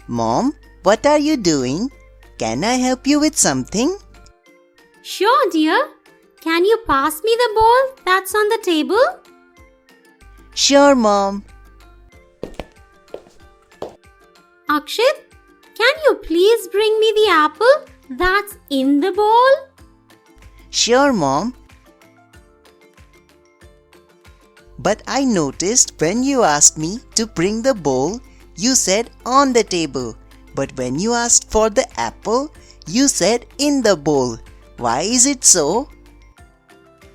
Mom, what are you doing? Can I help you with something? Sure, dear. Can you pass me the bowl that's on the table? Sure, Mom. Akshit, can you please bring me the apple that's in the bowl? Sure, Mom. But I noticed when you asked me to bring the bowl, you said on the table. But when you asked for the apple, you said in the bowl. Why is it so?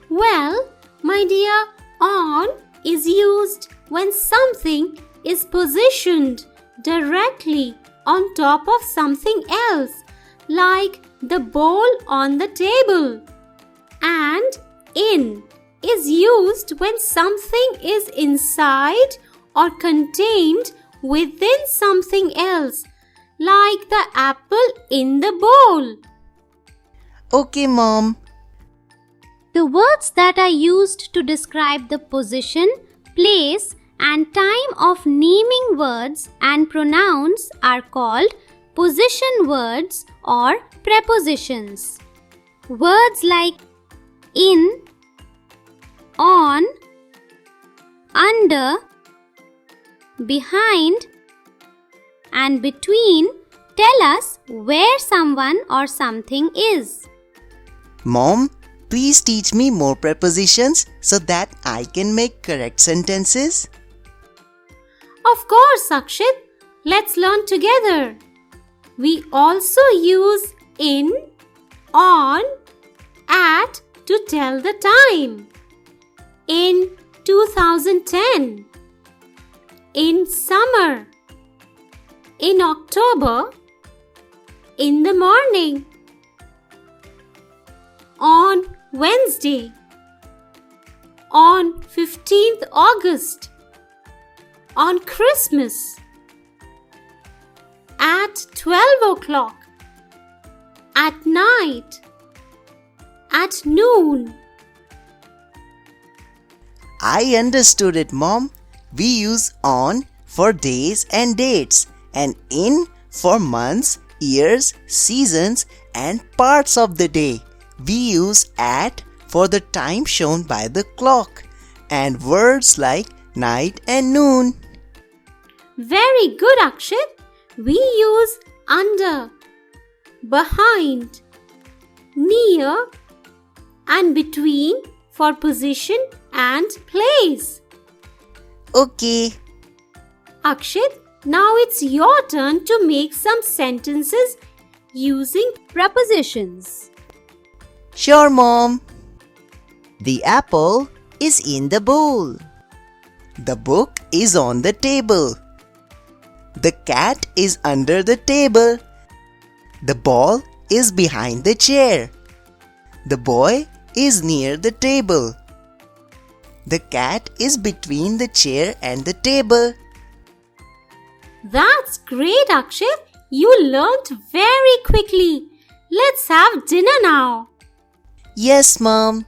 Well, my dear, on is used when something is positioned directly on top of something else, like the bowl on the table. And in is used when something is inside or contained within something else, like the apple in the bowl. Okay, Mom. The words that are used to describe the position, place, and time of naming words and pronouns are called position words or prepositions. Words like in, on, under, behind, and between tell us where someone or something is. Mom, please teach me more prepositions so that I can make correct sentences. Of course, Akshit. Let's learn together. We also use in, on, at to tell the time. In 2010. In summer. In October. In the morning. On Wednesday. On 15th August. On Christmas. At 12 o'clock. At night. At noon. I understood it, Mom. We use on for days and dates, and in for months, years, seasons, and parts of the day. We use at for the time shown by the clock, and words like night and noon. Very good, Akshit. We use under, behind, near, and between for position and place. Okay. Akshit, now it's your turn to make some sentences using Prepositions. Sure, Mom. The apple is in the bowl. The book is on the table. The cat is under the table. The ball is behind the chair. The boy is near the table. The cat is between the chair and the table. That's great, Akshit. You learnt very quickly. Let's have dinner now. Yes, Mom.